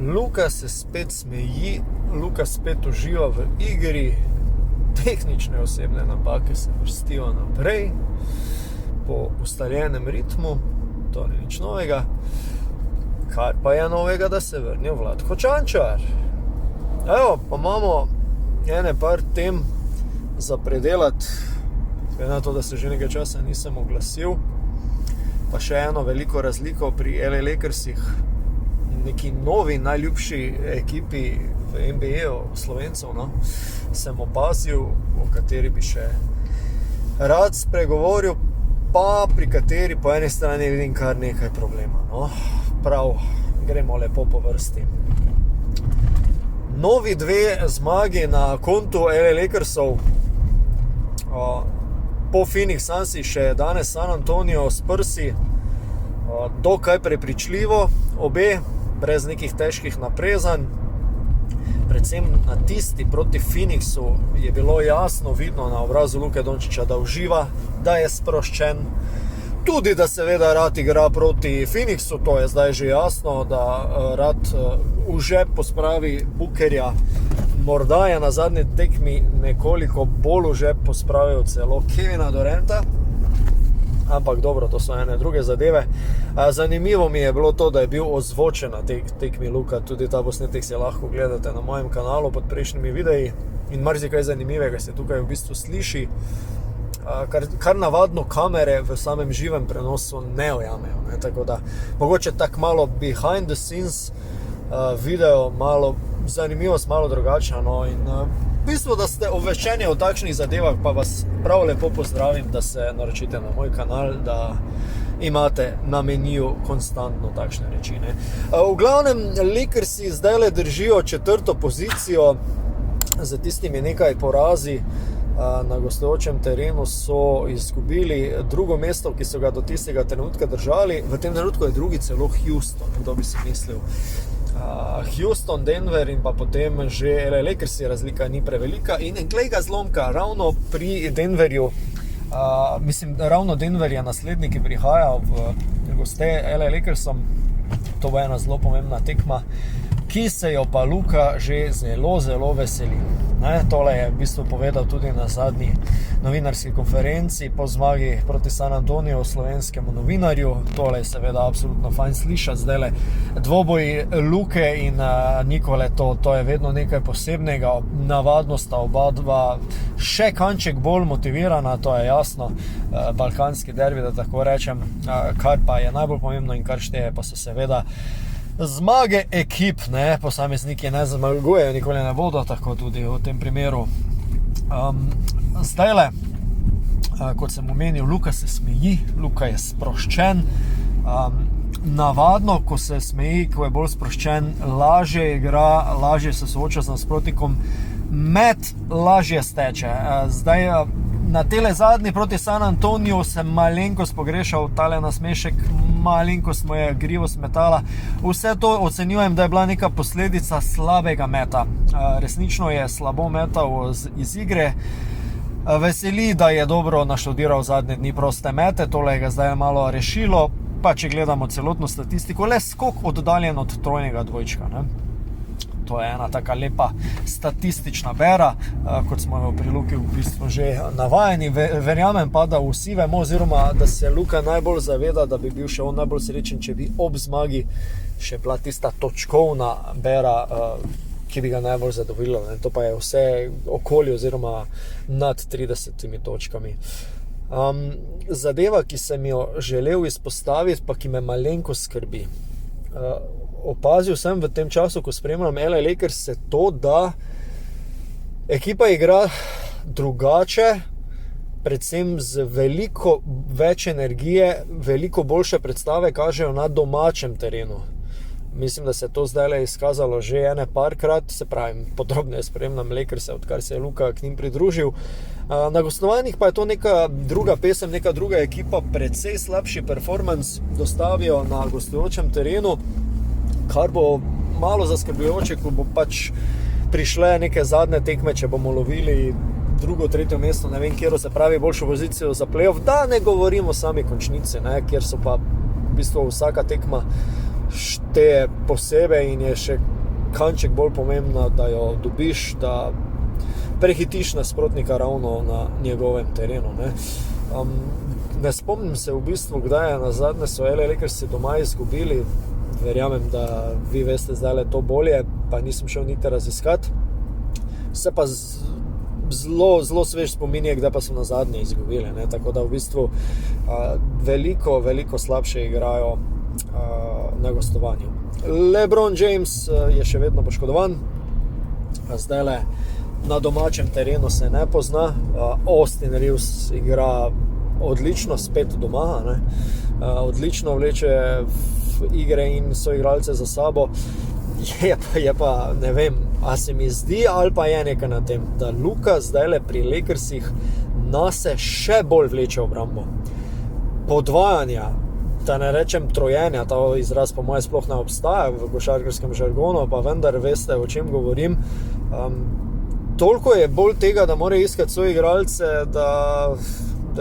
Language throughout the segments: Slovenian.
Luka se spet smeji, Luka spet uživa v igri, tehnične osebne napake se vrstijo naprej po ustaljenem ritmu, to ni nič novega. Kar pa je novega, da se vrnil Vlatko Čančar. Evo, pa imamo ene par tem za predelati, glede na to, da se že nekaj časa nisem oglasil, pa še eno veliko razliko pri LA Lakersih, neki novi, najljubši ekipi v NBA-u Slovencev, no, sem opazil, o kateri bi še rad spregovoril, pa pri kateri po eni strani vidim kar nekaj problema, no. Prav, gremo lepo po vrsti. Novi 2 zmagi na kontu LA Lakersov, po Phoenix Sunsi še danes San Antonio Spursi, dokaj prepričljivo, obe, brez nekih težkih naprezanj. Predvsem na tisti proti Phoenixu je bilo jasno vidno na obrazu Luke Dončića, da uživa, da je sproščen. Tudi, da seveda rad igra proti Phoenixu, to je zdaj že jasno, da rad v žep pospravi Bookerja. Morda je na zadnji tekmi nekoliko bolj v žep pospravil celo Kevina Duranta, ampak dobro, to so ene druge zadeve. Zanimivo mi je bilo to, da je bil ozvočen na tekmi Luka, tudi ta posnetek si lahko gledate na mojem kanalu pod prejšnjimi videi in marsikaj zanimivega se tukaj v bistvu sliši, kar navadno kamere v samem živem prenosu ne ujamejo, ne? Tako da mogoče tako malo behind the scenes video, malo zanimivost, malo drugačna, no, in v bistvu, da ste obveščeni o takšnih zadevah, pa vas prav lepo pozdravim, da se naročite na moj kanal, da imate na meniju konstantno takšne reči, ne. V glavnem, Lakersi zdajle držijo 4. pozicijo, za tistimi nekaj porazi. Na gostujočem terenu so izgubili 2. mesto, ki so ga do tistega trenutka držali. V tem trenutku je drugi celo Houston, kdo bi si mislil. Houston, Denver in pa potem že LA Lakersi, razlika ni prevelika. In glej ga zlomka, ravno pri Denverju, ravno Denver je naslednji, ki prihaja v goste LA Lakersom. To bo ena zelo pomembna tekma, ki se jo pa Luka že zelo, zelo veseli. Tole je v bistvu povedal tudi na zadnji novinarski konferenci po zmagi proti San Antoniju slovenskemu novinarju. Tole je seveda absolutno fajn slišati. Zdajle dvoboj Luke in Nikole, to je vedno nekaj posebnega. Navadno sta oba dva še kanček bolj motivirana, to je jasno. Balkanski derbi, da tako rečem. Kar pa je najbolj pomembno in kar šteje, pa so seveda zmage ekip, ne, posamezniki ne zmagujejo, nikoli ne bodo, tako tudi v tem primeru. Zdajle, kot sem omenil, Luka se smeji, Luka je sproščen. Navadno, ko se smeji, ko je bolj sproščen, lažje igra, lažje se sooča z nasprotnikom, met lažje steče. Zdaj, na tele zadnji proti San Antoniju sem malenkost pogrešal tale nasmešek, malenkost mu je grivo smetala. Vse to ocenjujem, da je bila neka posledica slabega meta. Resnično je slabo metal iz igre. Veseli, da je dobro naštudiral zadnje dni proste mete, tole ga zdaj malo rešilo, pa če gledamo celotno statistiko, le skok oddaljen od trojnega dvojčka, ne? To je ena taka lepa statistična bera, kot smo jo pri Luki v bistvu že navajeni. Verjamem pa, da vsi vemo, oziroma da se Luka najbolj zaveda, da bi bil še on najbolj srečen, če bi ob zmagi še bila tista točkovna bera, ki bi ga najbolj zadovoljila, ne? To pa je vse okoli oziroma nad 30 točkami. Zadeva, ki sem jo želel izpostaviti, pa ki me malenko skrbi. Opazil sem v tem času, ko spremljam LA Lakers, to, da ekipa igra drugače, predvsem z veliko več energije, veliko boljše predstave kažejo na domačem terenu. Mislim, da se to zdaj izkazalo že ene parkrat, se pravi, podrobneje spremljam Lakerse, odkar se je Luka k njim pridružil. Na gostovanjih pa je to neka druga pesem, neka druga ekipa, precej slabši performance dostavijo na gostujočem terenu, kar bo malo zaskrbljujoče, ko bo pač prišle neke zadnje tekme, če bomo lovili drugo, tretje mesto, ne vem, kjer se pravi boljšo pozicijo za playoff, da ne govorimo sami končnici, ne, kjer so pa v bistvu vsaka tekma šteje posebej in je še kanček bolj pomembno, da jo dobiš, da prehitiš nasprotnika ravno na njegovem terenu. Ne spomnim se v bistvu, kdaj je nazadnje so LA Lakersi doma izgubili. Verjamem, da vi veste zdaj to bolje, pa nisem šel niti raziskati. Se pa zelo svež spominjek, da pa so nazadnje izgubili. Tako da v bistvu veliko slabše igrajo na gostovanju. LeBron James je še vedno poškodovan. Zdajle na domačem terenu se ne pozna. Austin Reeves igra odlično, spet doma, odlično vleče v igre in soigralce za sabo. Je pa, ne vem, a se mi zdi ali pa je nekaj na tem, da Luka zdajle pri Lakersih nase še bolj vleče obrambo. Podvajanja, da ne rečem trojenja, ta izraz po moje sploh ne obstaja v košarkarskem žargonu, pa vendar veste, o čem govorim. Toliko je bolj tega, da mora iskati soigralce, da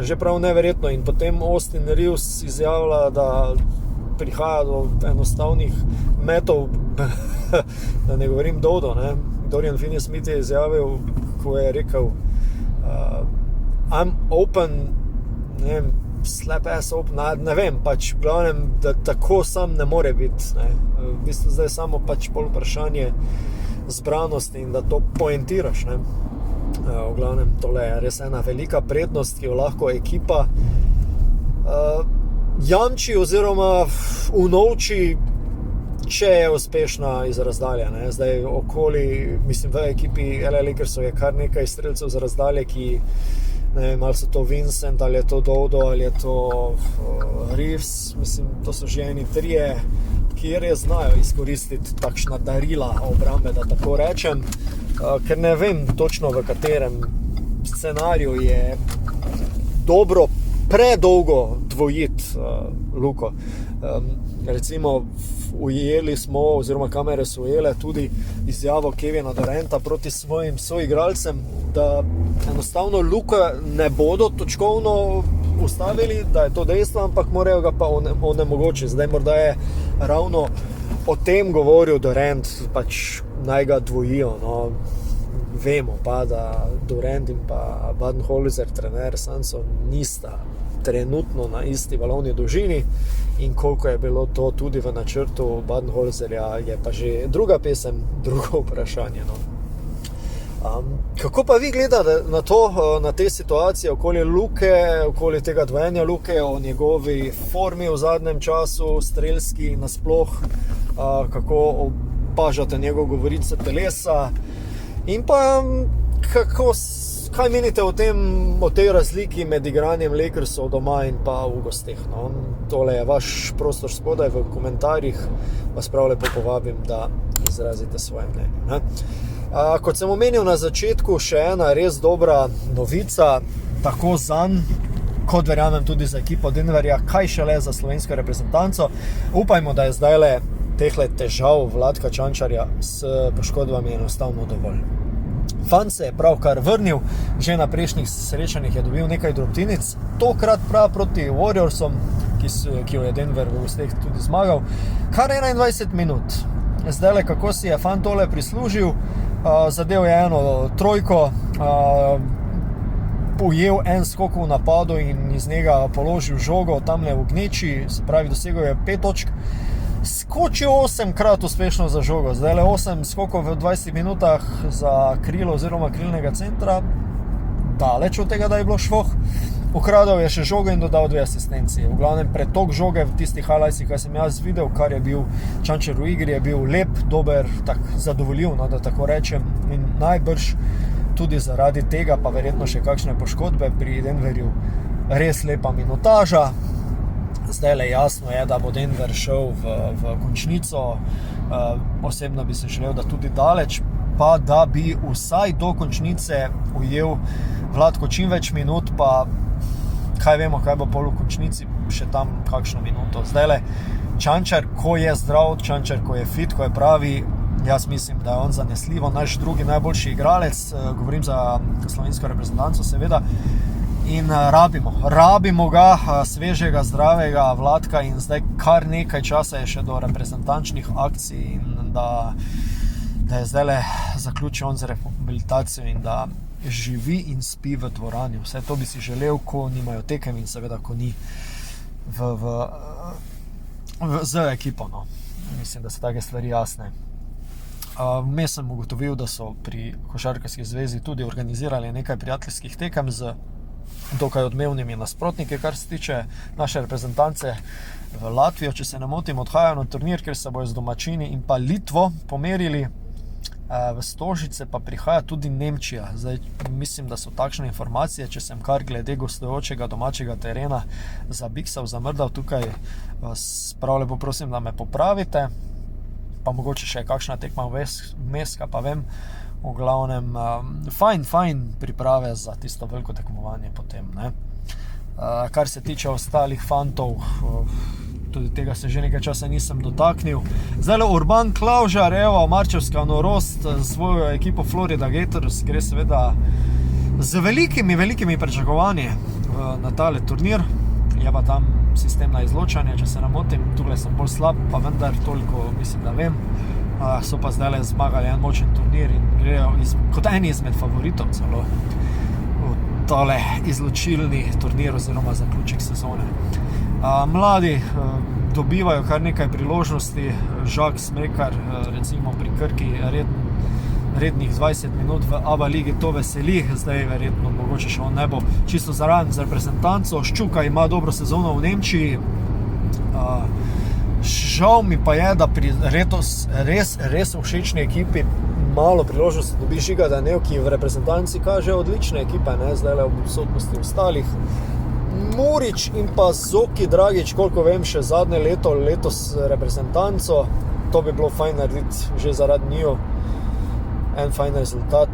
že prav neverjetno. In potem Austin Reeves izjavlja, da prihaja do enostavnih metov, da ne govorim Dodo. Dorian Finney-Smith je izjavil, ko je rekel I'm open, ne vem, slap ass open, ne vem, pač v glavnem, da tako sam ne more biti. V bistvu zdaj samo pač pol vprašanje zbranosti in da to poentiraš. V glavnem, tole je res ena velika prednost, ki jo lahko ekipa jamči oziroma unovči, če je uspešna iz razdalje. Zdaj okoli, mislim, v ekipi LA Lakersov je kar nekaj strelcev z razdalje, ki ne vem, ali so to Vincent, ali je to Dodo, ali je to Reeves, mislim, to so že eni trije, ki res znajo izkoristiti takšna darila obrambe, da tako rečem, ker ne vem točno v katerem scenariju je dobro predolgo dvojiti Luko. Recimo ujeli smo, oziroma kamere so ujele tudi izjavo Kevina Duranta proti svojim soigralcem, da enostavno Luka ne bodo točkovno ustavili, da je to dejstvo, ampak morajo ga pa onemogočiti. Zdaj morda je ravno o tem govoril Durant, pač naj ga dvojijo. Vemo pa, da Durant in pa Budenholzer, trener Sunsov, nista trenutno na isti valovni dolžini in koliko je bilo to tudi v načrtu Budenholzerja, je pa že druga pesem, drugo vprašanje. Kako pa vi gledate na to, na te situacije okoli Luke, okoli tega dvojenja Luke, o njegovi formi v zadnjem času, strelski nasploh, kako opažate njegov govorice telesa in pa kaj menite o tej razliki med igranjem Lakersov doma in pa v gosteh? Tole je vaš prostor spodaj v komentarjih, vas prav lepo povabim, da izrazite svoje mnenje. Kot sem omenil na začetku, še ena res dobra novica, tako zanj, kot verjamem tudi za ekipo Denverja, kaj šele za slovensko reprezentanco. Upajmo, da je zdajle tehle težav Vladka Čančarja s poškodbami enostavno dovolj. Fan se je pravkar vrnil, že na prejšnjih srečanjih je dobil nekaj drobtinic, tokrat prav proti Warriorsom, ki jo je Denver v gosteh tudi zmagal, kar 21 minut. Zdajle, kako si je fan tole prislužil, zadev je eno trojko, ujel en skok v napadu in iz njega položil žogo tamle v gneči, se pravi, dosegel je 5 točk, skočil 8-krat uspešno za žogo. Zdajle 8 skokov v 20 minutah za krilo oziroma krilnega centra, daleč od tega, da je bilo švoh. Ukradel je še žogo in dodal 2 asistencije. V glavnem pretok žoge v tistih highlightsih, kaj sem jaz videl, kar je bil Čančar v igri, je bil lep, dober, tak zadovoljiv, da tako rečem, in najbrž tudi zaradi tega, pa verjetno še kakšne poškodbe pri Denverju, res lepa minutaža. Zdajle jasno je, da bo Denver šel v končnico, osebno bi se želel, da tudi daleč, pa da bi vsaj do končnice ujel Vladko čim več minut, pa kaj vemo, kaj bo pol v končnici, še tam kakšno minuto. Zdajle Čančar, ko je zdrav, Čančar, ko je fit, ko je pravi, jaz mislim, da je on zanesljivo naš drugi najboljši igralec, govorim za slovensko reprezentanco seveda, In rabimo ga, svežega, zdravega Vladka in zdaj kar nekaj časa je še do reprezentančnih akcij in da je zdaj zaključil on z rehabilitacijo in da živi in spi v dvorani. Vse to bi si želel, ko nimajo tekem in seveda, ko ni z ekipo. No. Mislim, da so take stvari jasne. Vmes sem ugotovil, da so pri Košarkarski zvezi tudi organizirali nekaj prijateljskih tekem z dokaj odmevnimi nasprotniki, kar se tiče naše reprezentance. V Latvijo, če se ne motim, odhajajo na turnir, kjer se bojo z domačini in pa Litvo pomerili. V Stožice pa prihaja tudi Nemčija. Zdaj, mislim, da so takšne informacije, če sem kar glede gostujočega domačega terena za Biksav zamrdal tukaj, vas prav lepo prosim, da me popravite. Pa mogoče še kakšna tekma vmes, pa vem. V glavnem, fajn priprave za tisto veliko tekmovanje potem, ne. Kar se tiče ostalih fantov, tudi tega se že nekaj časa nisem dotaknil. Zdaj Urban Klavžar, evo, marčevska norost, svojo ekipo Florida Gators, gre seveda z velikimi pričakovanji na tale turnir. Je pa tam sistem na izločanje, če se ne motim, tukaj sem bolj slab, pa vendar toliko mislim, da vem. So pa zdaj zmagali en močen turnir in grejo kot eni izmed favoritov celo v tale izločilni turnir oziroma zaključek sezone. Mladi dobivajo kar nekaj priložnosti, Žak Smrekar recimo pri Krki rednih 20 minut v ABA ligi, to veseli, zdaj verjetno mogoče še on ne bo čisto zaraden z reprezentanco. Ščuka ima dobro sezono v Nemčiji. Žal mi pa je, da pri res všečni ekipi malo priložnosti dobi Žiga Danev, ki v reprezentanci kaže odlične ekipe, ne, zdaj ob odsotnosti ostalih. Murič in pa Zoki Dragič, koliko vem, še zadnje letos reprezentanco, to bi bilo fajn narediti že zaradi njiju, en fajn rezultat,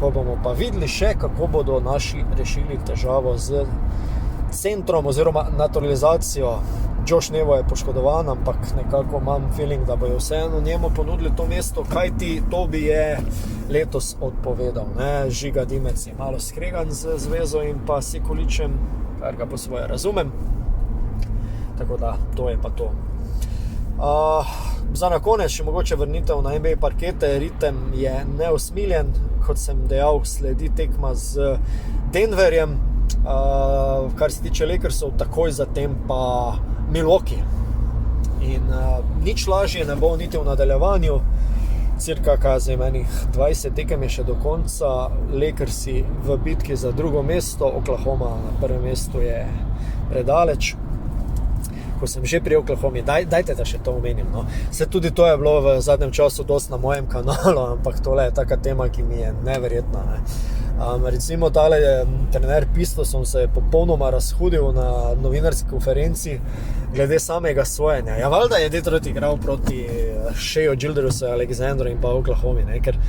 pa bomo pa videli še, kako bodo naši rešili težavo z centrom oziroma naturalizacijo. Josh Nevo je poškodovan, ampak nekako imam feeling, da bojo vseeno njemu ponudili to mesto, kajti to bi je letos odpovedal, ne. Žiga Dimec je malo skregan z zvezo in pa Sekuličem, kar ga po svoje razumem. Tako da, to je pa to. Za na konec še mogoče vrnitev na NBA parkete. Ritem je neusmiljen, kot sem dejal, sledi tekma z Denverjem. Kar se tiče Lakersov, takoj zatem pa Milwaukee. In nič lažje ne bo niti v nadaljevanju. Cirka enih 20 tekem je še do konca. Lakersi v bitki za drugo mesto, Oklahoma na prvem mestu je predaleč. Ko sem že pri Oklahomi, dajte, da še to omenim, no. Se tudi to je bilo v zadnjem času dosti na mojem kanalu, ampak tole je taka tema, ki mi je neverjetna, ne. Recimo tale trener Pistosom se je popolnoma razhudil na novinarski konferenci glede samega sojenja. Ja, valjda je Detroit igral proti Sheju Gilgeousu, Alexandru in pa Oklahomi, ne, ker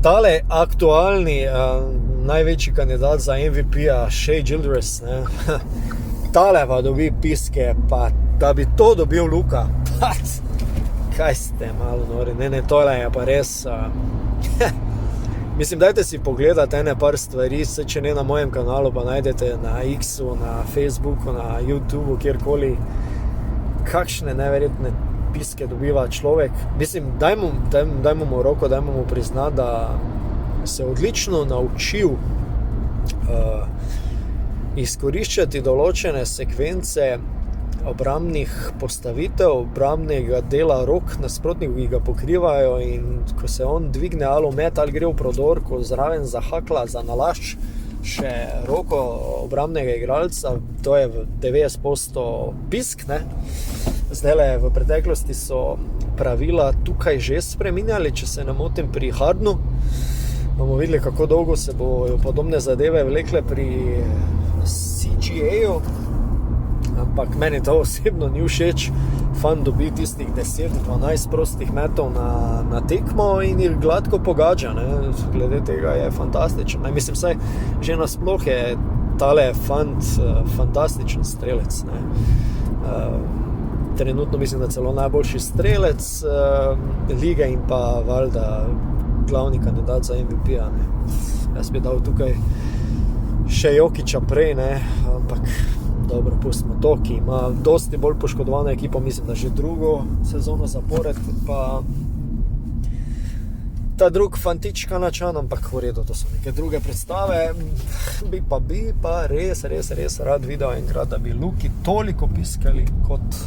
tale aktualni največji kandidat za MVP-a, Shea Gilgeous, ne, tale pa dobi piske, pa da bi to dobil Luka, kaj ste malo nori, ne, tole je pa res, mislim, dajte si pogledati ene par stvari, se če ne na mojem kanalu, pa najdete na X-u, na Facebooku, na YouTubeu, kjerkoli, kakšne neverjetne piske dobiva človek. Mislim, dajmo mu roko, dajmo mu priznati, da se odlično naučil izkoriščati določene sekvence obrambnih postavitev, obrambnega dela rok nasprotnikov, ki ga pokrivajo, in ko se on dvigne alomet ali gre v prodor, ko zraven zahakla za nalašč še roko obrambnega igralca, to je v 90% pisk, ne. Zdajle v preteklosti so pravila tukaj že spreminjali, če se ne motim pri Hardnu. Bomo videli, kako dolgo se bojo podobne zadeve vlekle pri CGA-ju, ampak meni to osebno ni všeč. Fan dobi tistih 10-12 prostih metov na tekmo in jih gladko pogađa, ne. Glede tega je fantastičen. Mislim, saj že nasploh je tale fantastičen strelec, ne. Trenutno mislim, da celo najboljši strelec lige in pa valjda glavni kandidat za MVP-a, ne. Jaz bi dal tukaj še Jokića prej, ne, ampak dobro, pustimo to, ki ima dosti bolj poškodovano ekipo, mislim, da že drugo sezono zapored, pa ta drug fantič Kanačan, ampak v redu, to so neke druge predstave. Bi pa res rad videl enkrat, da bi Luki toliko piskali kot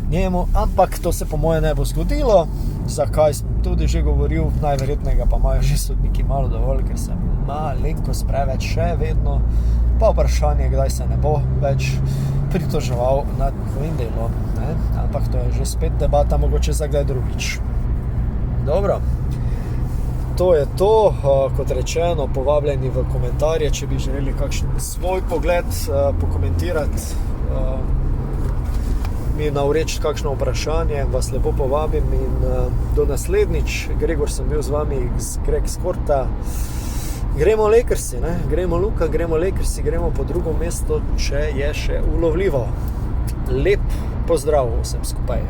njemu, ampak to se po moje ne bo zgodilo. Zakaj sem tudi že govoril, najverjetnega pa imajo že sodniki malo dovolj, ker sem malenkost preveč še vedno, pa vprašanje, kdaj se ne bo več pritoževal nad njihovim delom, ne? Ampak to je že spet debata, mogoče za kdaj drugič. Dobro, to je to, kot rečeno, povabljeni v komentarje, če bi želeli kakšen svoj pogled pokomentirati, mi navreči kakšno vprašanje, vas lepo povabim in do naslednjič. Gregor sem bil z vami z Greg Skorta. Gremo Lakersi, ne? Gremo Luka, gremo Lakersi, gremo po drugo mesto, če je še ulovljivo. Lep pozdrav vsem skupaj.